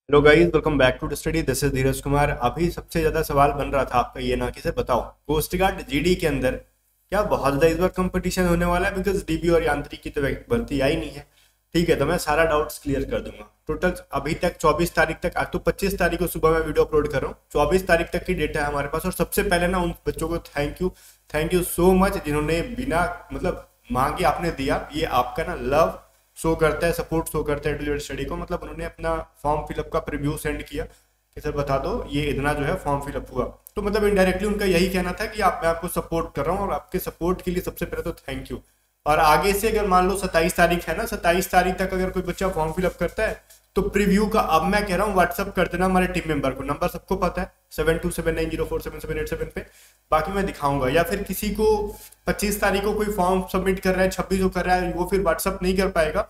Hello guys, welcome back to study. This is Dheeraj Kumar. अभी सबसे ज्यादा सवाल बन रहा था आपका ये ना कि सर बताओ कोस्ट गार्ड जीडी के अंदर क्या बहुत ज्यादा इस बार कंपटीशन होने वाला है, बिकॉज डीबी और यांत्रिक की तो भर्ती आई नहीं है। ठीक है, तो मैं सारा डाउट्स क्लियर कर दूंगा। टोटल अभी तक 24 तारीख तक, आज तो 25 तारीख को सुबह मैं वीडियो अपलोड कर रहा हूँ। 24 तारीख तक की डेटा है हमारे पास। और सबसे पहले ना उन बच्चों को थैंक यू सो मच जिन्होंने बिना मतलब मांगे आपने दिया। ये आपका ना लव शो करता है, सपोर्ट शो करता है एडुकेट स्टडी को। मतलब उन्होंने अपना फॉर्म फिलअप का प्रीव्यू सेंड किया कि सर बता दो ये इतना जो है फॉर्म फिलअप हुआ। तो मतलब इनडायरेक्टली उनका यही कहना था कि मैं आपको सपोर्ट कर रहा हूँ, और आपके सपोर्ट के लिए सबसे पहले तो थैंक यू। और आगे से अगर मान लो 27 तारीख है ना, 27 तारीख तक अगर कोई बच्चा फॉर्म फिलअप करता है तो प्रीव्यू का अब मैं कह रहा हूँ व्हाट्सअप कर देना हमारे टीम मेंबर को। नंबर सबको पता है 7279047787 पे। बाकी मैं दिखाऊंगा, या फिर किसी को 25 तारीख को कोई फॉर्म सबमिट कर रहा है, 26 को कर रहा है, वो फिर व्हाट्सअप नहीं कर पाएगा,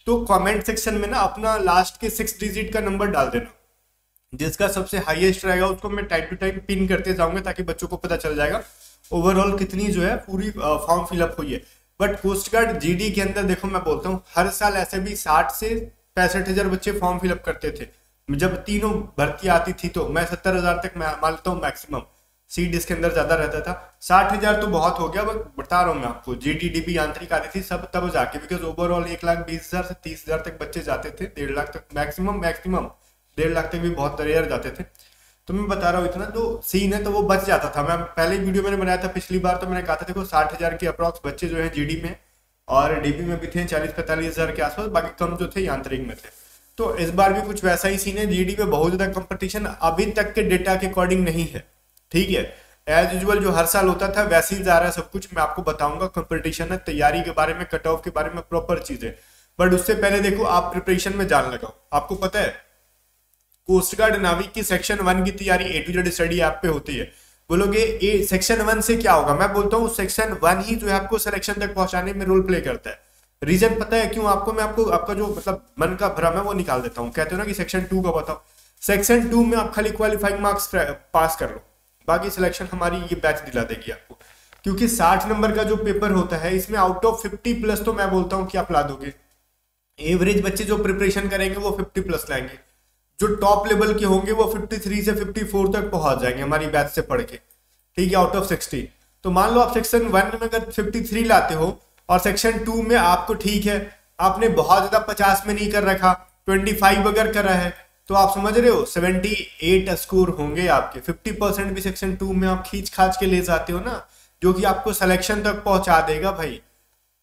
तो कमेंट सेक्शन में ना अपना लास्ट के 6 डिजिट का नंबर डाल देना। जिसका सबसे हाईएस्ट रहेगा उसको मैं टाइम टू टाइम पिन करते जाऊंगा, ताकि बच्चों को पता चल जाएगा ओवरऑल कितनी जो है पूरी फॉर्म फिलअप हुई है। बट कोस्ट गार्ड जीडी के अंदर देखो, मैं बोलता हूँ हर साल ऐसे भी 60 से 65 हजार बच्चे फॉर्म फिलअप करते थे। जब तीनों भर्ती आती थी तो मैं 70 हजार तक मैं मान लेता हूँ मैक्सिमम। सीट इसके अंदर ज्यादा रहता था। 60 हजार तो बहुत हो गया, बट बता रहा हूँ मैं आपको जीडी डीबी यांत्रिक आती थी सब तब जाके, बिकॉज ओवरऑल 1,20,000 से 30,000 तक बच्चे जाते थे। 1.5 लाख तक मैक्सिमम 1.5 लाख तक भी बहुत रेयर जाते थे। तो मैं बता रहा हूँ इतना जो सीन है तो वो बच जाता था। मैं पहले वीडियो मैंने बनाया था पिछली बार, तो मैंने कहा था देखो 60 हजार के अप्रॉक्स बच्चे जो है जीडी में और डीबी में भी थे 40-45 हजार के आसपास, बाकी कम जो थे यांत्रिक में थे। तो इस बार भी कुछ वैसा ही सीन है। जीडी में बहुत ज्यादा कंपटीशन अभी तक के डेटा के अकॉर्डिंग नहीं है। ठीक है, एज यूजुअल जो हर साल होता था वैसे ही जा रहा है सब कुछ। मैं आपको बताऊंगा कंपटीशन है, तैयारी के बारे में, कट ऑफ के बारे में, प्रॉपर चीजें। बट उससे पहले देखो आप प्रिपरेशन में जान लगाओ। आपको पता है कोस्ट गार्ड नाविक की सेक्शन 1 की तैयारी ए टू जेड स्टडी ऐप पे होती है। बोलोगे ए सेक्शन 1 से क्या होगा? मैं बोलता हूँ सेक्शन 1 ही जो है आपको सिलेक्शन तक पहुंचाने में रोल प्ले करता है। रीजन पता है क्यों आपको? मैं आपको आपका जो मतलब मन का भ्रम है वो निकाल देता हूँ। कहते हो ना कि सेक्शन 2 का बताओ। सेक्शन 2 में आप खाली क्वालिफाइंग मार्क्स पास कर लो, बाकी सिलेक्शन हमारी ये बैच दिला देगी आपको। क्योंकि 60 नंबर का जो पेपर होता है इसमें आउट ऑफ 50 प्लस तो मैं बोलता हूँ कि आप ला दोगे। एवरेज बच्चे जो प्रिपरेशन करेंगे वो 50 प्लस लाएंगे। जो टॉप लेवल के होंगे वो 53 से 54 तक पहुंच जाएंगे हमारी बैच से पढ़ के। ठीक है, आउट ऑफ 60। तो मान लो आप सेक्शन 1 में अगर 53 लाते हो और सेक्शन 2 में आपको ठीक है आपने बहुत ज्यादा 50 में नहीं कर रखा, 25 अगर करा है, तो आप समझ रहे हो 78 स्कोर होंगे आपके। 50% भी सेक्शन 2 में आप खींच खाच के ले जाते हो ना, जो कि आपको सिलेक्शन तक पहुंचा देगा भाई।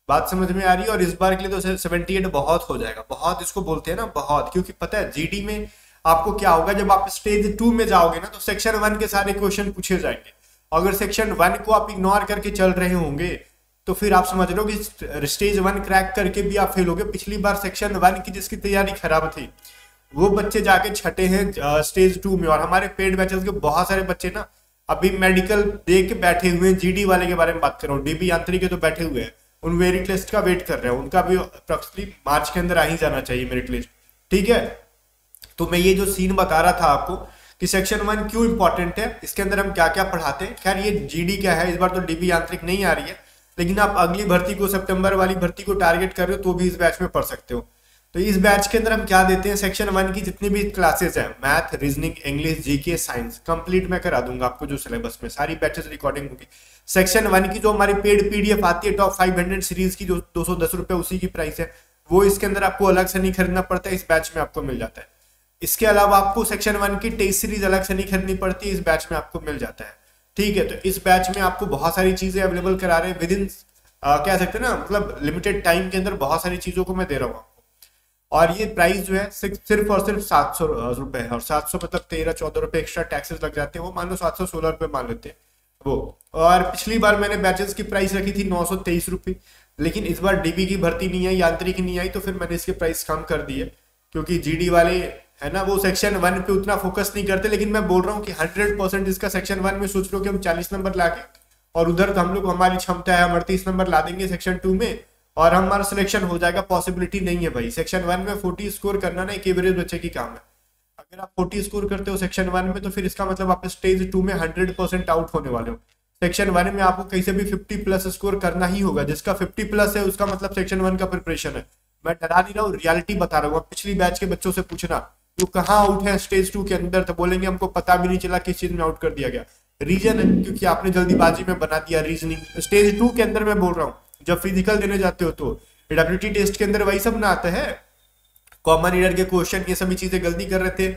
बात समझ में आ रही है? और इस बार के लिए तो 78 बहुत हो जाएगा। बहुत इसको बोलते हैं ना बहुत, क्योंकि पता है जीडी में आपको क्या होगा, जब आप स्टेज 2 में जाओगे ना तो सेक्शन 1 के सारे क्वेश्चन पूछे जाएंगे। अगर सेक्शन 1 को आप इग्नोर करके चल रहे होंगे तो फिर आप समझ लो कि स्टेज 1 क्रैक करके भी आप फेल होगे। पिछली बार सेक्शन 1 की जिसकी तैयारी खराब थी वो बच्चे जाके छठे हैं स्टेज 2 में। और हमारे पेड बैचेस के बहुत सारे बच्चे ना अभी मेडिकल दे के बैठे हुए हैं। जीडी वाले के बारे में बात कर रहा हूँ, डीबी यांत्रिक के तो बैठे हुए हैं, उन मेरिट लिस्ट का वेट कर रहे हैं। उनका भी अप्रोक्सीमेटली मार्च के अंदर आ ही जाना चाहिए मेरिट लिस्ट। ठीक है, तो मैं ये जो सीन बता रहा था आपको कि सेक्शन 1 क्यों इंपॉर्टेंट है, इसके अंदर हम क्या क्या पढ़ाते हैं। खैर ये जीडी क्या है, इस बार तो डीबी यांत्रिक नहीं आ रही है, लेकिन आप अगली भर्ती को, सितंबर वाली भर्ती को टारगेट कर रहे हो तो भी इस बैच में पढ़ सकते हो। तो इस बैच के अंदर हम क्या देते हैं, सेक्शन 1 की जितनी भी क्लासेस हैं, math, reasoning, English, GK, science, complete मैं करा दूंगा आपको। जो सिलेबस में सारी बैचेस रिकॉर्डिंग होगी। सेक्शन 1 की जो हमारी पेड पीडीएफ आती है टॉप 500 सीरीज की, जो 210 रुपए उसी की प्राइस है, वो इसके अंदर आपको अलग से नहीं खरीदना पड़ता है, इस बैच में आपको मिल जाता है। इसके अलावा आपको सेक्शन 1 की टेस्ट सीरीज अलग से नहीं खरीदनी पड़ती, इस बैच में आपको मिल जाता है। ठीक है, तो इस बैच में आपको बहुत सारी चीजें अवेलेबल करा रहे हैं विद इन कह सकते हैं ना, मतलब लिमिटेड टाइम के अंदर बहुत सारी चीजों को मैं दे रहा हूँ आपको। और ये प्राइस जो है सिर्फ और सिर्फ 700 रुपए है। और 700 मतलब 13-14 रुपए एक्स्ट्रा टैक्सेस लग जाते हैं, वो मान लो 716 रुपए मान लेते हैं वो। और पिछली बार मैंने बैचेस की प्राइस रखी थी 923 रुपये, लेकिन इस बार डीबी की भर्ती नहीं आई, यांत्रिक नहीं आई, तो फिर मैंने इसके प्राइस कम कर दिए। क्योंकि जीडी वाले है ना वो सेक्शन 1 पे उतना फोकस नहीं करते। लेकिन मैं बोल रहा हूँ कि 100% इसका सेक्शन 1 में सोच लो कि हम 40 नंबर लाके, और उधर तो हम लोग, हमारी क्षमता है हम 38 नंबर ला देंगे सेक्शन 2 में और हमारा सिलेक्शन हो जाएगा। पॉसिबिलिटी नहीं है भाई। सेक्शन 1 में 40 स्कोर करना ना एक एवरेज बच्चे की काम है। अगर आप 40 स्कोर करते हो सेक्शन 1 में तो फिर इसका मतलब आप स्टेज 2 में 100% आउट होने वाले हो। सेक्शन 1 में आपको कहीं से भी 50 प्लस स्कोर करना ही होगा। जिसका 50 प्लस है उसका मतलब सेक्शन 1 का प्रिपरेशन है। मैं डरा नहीं रहा हूँ, रियलिटी बता रहा हूँ। पिछली बैच के बच्चों से पूछना, तो कहाँ आउट है स्टेज 2 के अंदर, तो बोलेंगे हमको पता भी नहीं चला किस चीज में आउट कर दिया गया। रीजन है क्योंकि आपने जल्दीबाजी में बना दिया रीजनिंग। स्टेज 2 के अंदर मैं बोल रहा हूँ, जब फिजिकल देने जाते हो तो डब्ल्यूटी टेस्ट के अंदर वही सब ना आता है, कॉमन ईयर के क्वेश्चन, ये सभी चीजें गलती कर रहे थे,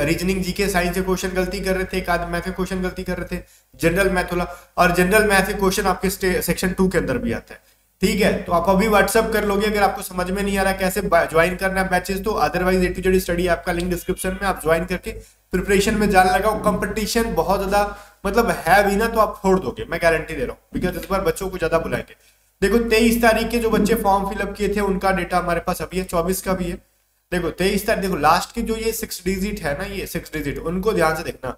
रीजनिंग जीके साइंस के क्वेश्चन गलती कर रहे थे, एक आध मैथ के क्वेश्चन गलती कर रहे थे, जनरल मैथ वाला, और जनरल मैथ के क्वेश्चन आपके सेक्शन 2 के अंदर भी आता है। ठीक है, तो आप अभी व्हाट्सअप कर लोगे अगर आपको समझ में नहीं आ रहा कैसे ज्वाइन करना है बैचेस, तो otherwise A to Z study आपका लिंक डिस्क्रिप्शन में, आप ज्वाइन करके प्रिपरेशन में जान लगाओ। कंपटीशन बहुत ज्यादा मतलब है भी ना, तो आप छोड़ दोगे, मैं गारंटी दे रहा हूँ, बिकॉज इस बार बच्चों को ज्यादा बुलाएंगे। देखो 23 तारीख के जो बच्चे फॉर्म फिलअप किए थे उनका डेटा हमारे पास अभी है, 24 का भी है। देखो 23 तारीख, देखो लास्ट के जो ये 6 डिजिट है ना, ये 6 डिजिट, उनको ध्यान से देखना,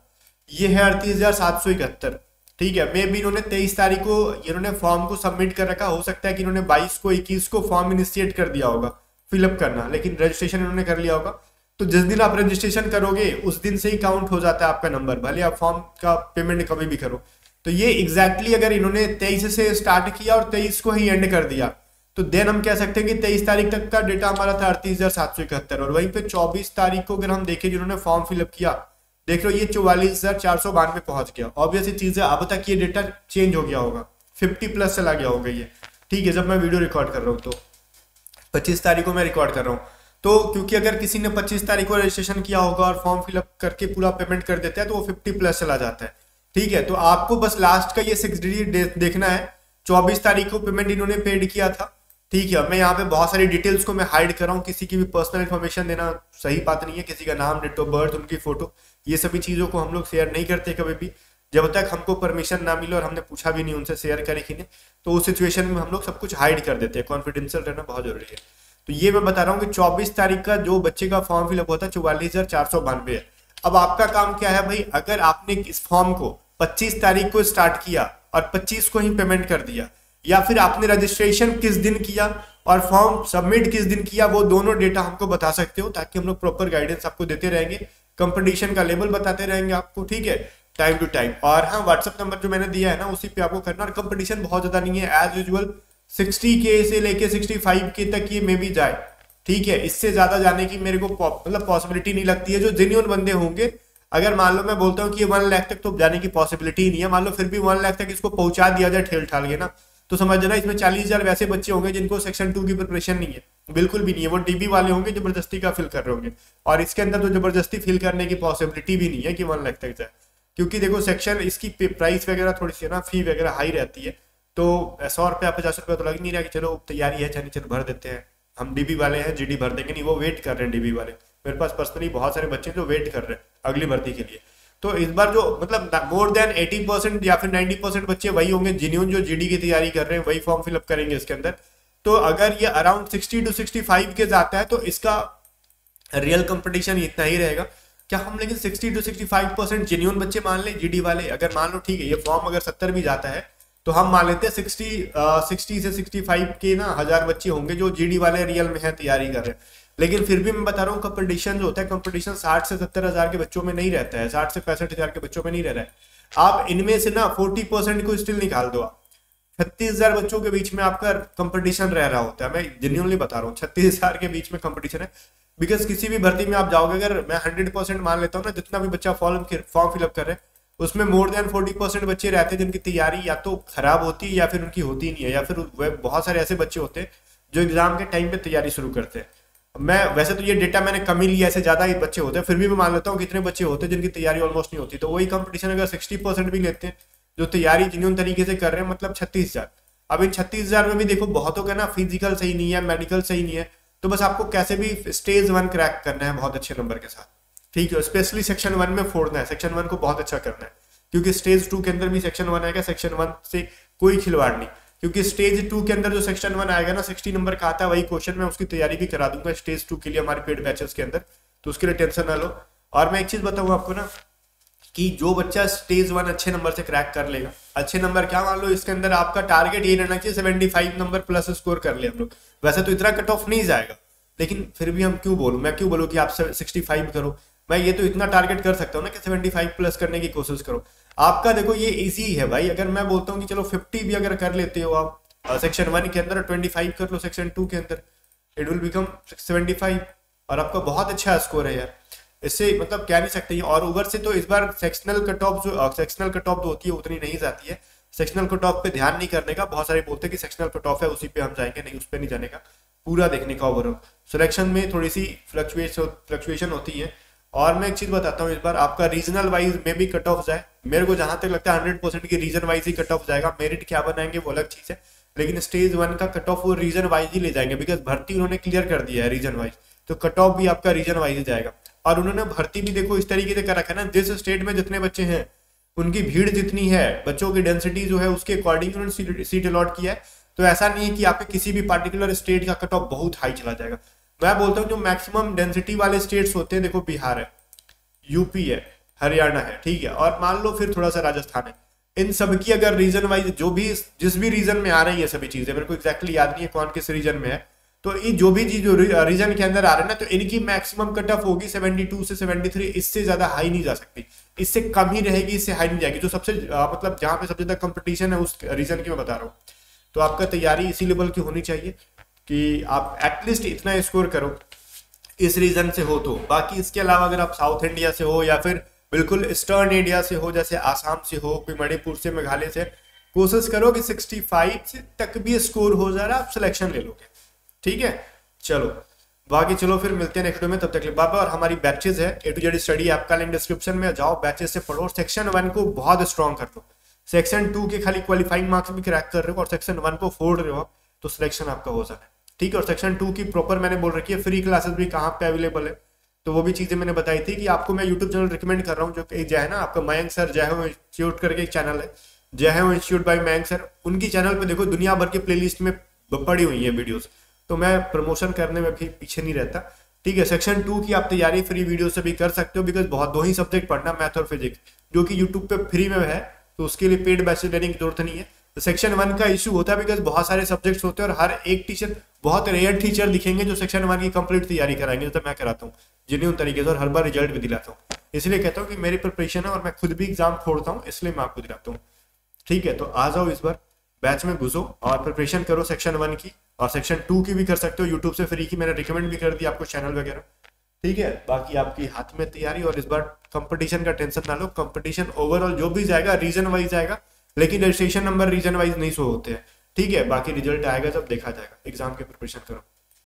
ये है 38,771। ठीक है, मे भी इन्होंने 23 तारीख को इन्होंने फॉर्म को सबमिट कर रखा, हो सकता है कि इन्होंने 22 को 21 को फॉर्म इनिशिएट कर दिया होगा फिलअप करना, लेकिन रजिस्ट्रेशन इन्होंने कर लिया होगा। तो जिस दिन आप रजिस्ट्रेशन करोगे उस दिन से ही काउंट हो जाता है आपका नंबर, भले आप फॉर्म का पेमेंट कभी भी करो। तो ये एग्जैक्टली अगर इन्होंने 23 से स्टार्ट किया और 23 को ही एंड कर दिया, तो देन हम कह सकते हैं कि 23 तारीख तक का डेटा हमारा था 38,771। और वहीं पे 24 तारीख को अगर हम देखें जिन्होंने फॉर्म फिलअप किया, देख लो ये 44,492 पहुंच गया। ऑब्वियसली चीज है, अब तक ये डेटा चेंज हो गया होगा, 50 प्लस चला गया होगा ये। ठीक है, जब मैं वीडियो रिकॉर्ड कर रहा हूँ तो 25 तारीख को मैं रिकॉर्ड कर रहा हूँ, तो क्योंकि अगर किसी ने 25 तारीख को रजिस्ट्रेशन किया होगा और फॉर्म फिलअप करके पूरा पेमेंट कर देता है तो वो 50 प्लस चला जाता है। ठीक है, तो आपको बस लास्ट का ये 6 डिजिट देखना है। 24 तारीख को पेमेंट इन्होंने पेड किया था। ठीक है, मैं यहाँ पे बहुत सारी डिटेल्स को मैं हाइड कर रहा हूँ, किसी की भी पर्सनल इन्फॉर्मेशन देना सही बात नहीं है, किसी का नाम, डेट ऑफ बर्थ, उनकी फोटो, ये सभी चीजों को हम लोग शेयर नहीं करते कभी भी, जब तक हमको परमिशन ना मिले और हमने पूछा भी नहीं उनसे शेयर करे कि नहीं, तो उस सिचुएशन में हम लोग सब कुछ हाइड कर देते हैं। कॉन्फिडेंशियल रहना बहुत जरूरी है। तो ये मैं बता रहा हूँ कि 24 तारीख का जो बच्चे का फॉर्म फिलअप होता है 44,492 है। अब आपका काम क्या है भाई, अगर आपने इस फॉर्म को 25 तारीख को स्टार्ट किया और 25 को ही पेमेंट कर दिया, या फिर आपने रजिस्ट्रेशन किस दिन किया और फॉर्म सबमिट किस दिन किया, वो दोनों डेटा हमको बता सकते हो, ताकि हम लोग प्रॉपर गाइडेंस आपको देते रहेंगे, कंपटीशन का लेवल बताते रहेंगे आपको। ठीक है, टाइम टू टाइम। और हाँ, व्हाट्सएप नंबर जो मैंने दिया है ना, उसी पे आपको करना। और कंपटीशन बहुत ज्यादा नहीं है, एज यूजुअल 60K से लेके 65K तक ये मे भी जाए। ठीक है, इससे ज्यादा जाने की मेरे को मतलब पॉसिबिलिटी नहीं लगती है। जो जेन्युइन बंदे होंगे, अगर मान लो मैं बोलता हूँ कि 1 लाख तक तो जाने की पॉसिबिलिटी नहीं है, मान लो फिर भी 1 लाख तक इसको पहुंचा दिया जाए ठेल ठाल के ना, तो समझ जाना इसमें 40,000 वैसे बच्चे होंगे जिनको सेक्शन 2 की प्रिपरेशन नहीं है, बिल्कुल भी नहीं है। वो डीबी वाले होंगे, जबरदस्ती का फिल कर रहे होंगे, और इसके अंदर तो जबरदस्ती फिल करने की पॉसिबिलिटी भी नहीं है कि 1 लाख तक जाए, क्योंकि देखो सेक्शन इसकी प्राइस वगैरह थोड़ी सी ना, फी वगैरह हाई रहती है। तो 100 रुपया 50 रुपया तो लग नहीं रहा कि चलो तैयारी है, चलो भर देते हैं, हम डीबी वाले हैं, जीडी भर देंगे, नहीं, वो वेट कर रहे हैं डीबी वाले। मेरे पास पर्सनली बहुत सारे बच्चे जो वेट कर रहे हैं अगली भर्ती के लिए। तो इस बार जो मतलब मोर देन 80% या फिर 90% बच्चे वही होंगे जिन्होंने जो जीडी की तैयारी कर रहे हैं, वही फॉर्म फिलअप करेंगे इसके अंदर। तो अगर ये अराउंड 60 to 65 के जाता है तो इसका रियल कंपटीशन इतना ही रहेगा। क्या हम लेकिन 60 to 65% जेन्युइन बच्चे मान ले जीडी वाले, अगर मान लो ठीक है ये फॉर्म अगर 70 भी जाता है तो हम मान लेते हैं 60 से 65 के ना 1000 बच्चे होंगे जो जीडी वाले रियल में है, तैयारी कर रहे हैं। लेकिन फिर भी मैं बता रहा हूँ कंपटीशन जो होता है, कंपटीशन 60 से 70 हजार के बच्चों में नहीं रहता है, 60 से 65 हजार के बच्चों में नहीं रह रहा है। आप इनमें से ना 40% को स्टिल निकाल दो, 36,000 बच्चों के बीच में आपका कंपटीशन रह रहा होता है। मैं जेन्युइनली बता रहा हूँ 36,000 के बीच में कंपटीशन है। बिकॉज किसी भी भर्ती में आप जाओगे, अगर मैं 100% मान लेता हूँ ना, जितना भी बच्चा फॉर्म फिलअप कर रहे हैं उसमें मोर देन 40% बच्चे रहते हैं जिनकी तैयारी या तो खराब होती है या फिर उनकी होती नहीं है, या फिर बहुत सारे ऐसे बच्चे होते हैं जो एग्जाम के टाइम पे तैयारी शुरू करते हैं। मैं वैसे तो ये डेटा मैंने कम ही लिया, ऐसे ज्यादा ही बच्चे होते हैं, फिर भी मैं मान लेता हूँ कितने बच्चे होते हैं जिनकी तैयारी ऑलमोस्ट नहीं होती। तो वही कंपटीशन अगर 60% भी लेते हैं जो तैयारी जेन्युइन तरीके से कर रहे हैं, मतलब 36,000। अब इन 36,000 में भी देखो बहुतों का ना फिजिकल सही नहीं है, मेडिकल सही नहीं है, तो बस आपको कैसे भी स्टेज 1 क्रैक करना है बहुत अच्छे नंबर के साथ। ठीक है, स्पेशली सेक्शन 1 में फोड़ना है, सेक्शन 1 को बहुत अच्छा करना है, क्योंकि स्टेज 2 के अंदर भी सेक्शन 1 आएगा, सेक्शन 1 से कोई खिलवाड़ नहीं। क्योंकि स्टेज 2 के अंदर जो सेक्शन 1 आएगा ना, 60 नंबर का आता है, वही क्वेश्चन मैं उसकी तैयारी भी करा दूंगा स्टेज 2 के लिए हमारे पेड बैचेस के अंदर, तो उसके लिए टेंशन ना लो। और मैं एक चीज बताऊंगा आपको ना, कि जो बच्चा स्टेज 1 अच्छे नंबर से क्रैक कर लेगा, अच्छे नंबर क्या मान लो इसके अंदर आपका टारगेट ये रहना चाहिए 75 नंबर प्लस स्कोर कर ले हम लोग। वैसे तो इतना कट ऑफ नहीं जाएगा, लेकिन फिर भी हम मैं क्यों बोलूँ कि आप 65 करो, मैं ये तो इतना टारगेट कर सकता हूँ ना कि 75 प्लस करने की कोशिश करो। आपका देखो ये इजी है भाई, अगर मैं बोलता हूँ कि चलो 50 भी अगर कर लेते हो आप सेक्शन 1 के अंदर, 25 कर लो सेक्शन 2 के अंदर, इट विल बिकम 75 और आपका बहुत अच्छा स्कोर है यार। इससे मतलब कह नहीं सकते। और ऊपर से तो इस बार सेक्शनल कट ऑफ जो होती है उतनी नहीं जाती है। सेक्शनल कट ऑफ पे ध्यान नहीं करने का, बहुत सारे बोलते हैं कि सेक्शनल कट ऑफ है उसी पे हम जाएंगे, नहीं उस पे नहीं जाने का, पूरा देखने का ओवरऑल। सिलेक्शन में थोड़ी सी फ्लक्चुएशन होती है। और मैं एक चीज बताता हूँ, इस बार आपका रीजनल वाइज में भी कट ऑफ जाए, मेरे को जहां तक लगता है 100% की रीजन वाइज ही कट ऑफ जाएगा। मेरिट क्या बनाएंगे वो अलग चीज है, लेकिन स्टेज 1 का कट ऑफ वो रीजन वाइज ही ले जाएंगे, बिकॉज भर्ती उन्होंने क्लियर कर दिया है रीजन वाइज, तो कट ऑफ भी आपका रीजन वाइज ही जाएगा। और उन्होंने भर्ती भी देखो इस तरीके से कर रखा है ना, जिस स्टेट में जितने बच्चे हैं उनकी भीड़ जितनी है, बच्चों की डेंसिटी जो है उसके अकॉर्डिंग उन्होंने सीट अलॉट किया है। तो ऐसा नहीं है कि आपके किसी भी पार्टिकुलर स्टेट का कट ऑफ बहुत हाई चला जाएगा। मैं बोलता हूँ जो मैक्सिमम डेंसिटी वाले स्टेट्स होते हैं, देखो बिहार है, यूपी है, हरियाणा है, ठीक है, और मान लो फिर थोड़ा सा राजस्थान है, इन सब की अगर रीजन वाइज जो भी जिस भी रीजन में आ रही है सभी चीजें, मेरे को एग्जैक्टली याद नहीं है कौन किस रीजन में है, तो ये जो भी चीज जो रीजन के अंदर आ रहे हैं ना, तो इनकी मैक्सिमम कट ऑफ होगी 72 से 73, इससे ज्यादा हाई नहीं जा सकती, इससे कम ही रहेगी, इससे हाई नहीं जाएगी। जो सबसे मतलब जहां पे सबसे ज्यादा कंपटीशन है उस रीजन की मैं बता रहा हूँ। तो आपका तैयारी इसी लेवल की होनी चाहिए कि आप एटलीस्ट इतना स्कोर करो इस रीजन से हो तो। बाकी इसके अलावा अगर आप साउथ इंडिया से हो या फिर बिल्कुल ईस्टर्न इंडिया से हो, जैसे आसाम से हो, कोई मणिपुर से, मेघालय से, कोशिश करो कि 65 से तक भी स्कोर हो जा रहा है, आप सिलेक्शन ले लोगे, ठीक है। चलो बाकी चलो फिर मिलते हैं नेक्स्ट वीडियो में, तब तक बाबा। और हमारी बैचेज है A to Z स्टडी, आपका लिंक डिस्क्रिप्शन में, जाओ बैचेज से पढ़ो। सेक्शन 1 को बहुत स्ट्रॉन्ग कर लो, सेक्शन 2 के खाली क्वालिफाइंग मार्क्स भी क्रैक कर रहे हो और सेक्शन 1 को फोड़ रहे हो, तो सिलेक्शन आपका हो जाना है, ठीक है। और सेक्शन 2 की प्रॉपर मैंने बोल रखी है, फ्री क्लासेस भी कहाँ पे अवेलेबल है, तो वो भी चीजें मैंने बताई थी कि आपको मैं यूट्यूब चैनल रिकमेंड कर रहा हूँ, जो जय है ना आपका मयंक सर, जय हो इंस्टीट्यूट करके एक चैनल है, जय हो इंस्टीट्यूट बाय मयंक सर, उनकी चैनल पे देखो दुनिया भर के प्लेलिस्ट में पड़ी हुई है वीडियोस, तो मैं प्रमोशन करने में भी पीछे नहीं रहता, ठीक है। सेक्शन 2 की आप तैयारी फ्री वीडियो से भी कर सकते हो, बिकॉज बहुत 2 ही सब्जेक्ट पढ़ना, मैथ और फिजिक्स, जो कि यूट्यूब पे फ्री में है, तो उसके लिए पेड बैचेस लेने की जरूरत नहीं है। तो सेक्शन 1 का इशू होता है बिकॉज बहुत सारे सब्जेक्ट्स होते हैं और हर एक टीचर, बहुत रेयर टीचर दिखेंगे जो सेक्शन 1 की कंप्लीट तैयारी कराएंगे, जैसे मैं कराता हूँ जिन्हें उन तरीके से, और हर बार रिजल्ट भी दिलाता हूँ। इसलिए कहता हूँ कि मेरी प्रिपरेशन है और मैं खुद भी एग्जाम फोड़ता हूँ, इसलिए मैं आपको दिलाता हूँ, ठीक है। तो आ जाओ इस बार बैच में घुसो और प्रिपरेशन करो सेक्शन 1 की, और सेक्शन 2 की भी कर सकते हो यूट्यूब से फ्री की, मैंने रिकमेंड भी कर दी आपको चैनल वगैरह, ठीक है। बाकी आपकी हाथ में तैयारी, और इस बार कंपटीशन का टेंशन ना लो, कंपटीशन ओवरऑल जो भी जाएगा रीजन वाइज जाएगा, लेकिन रजिस्ट्रेशन नंबर रीजन वाइज नहीं शो होते हैं, ठीक है। बाकी रिजल्ट आएगा जब देखा जाएगा, एग्जाम की प्रिपरेशन करो।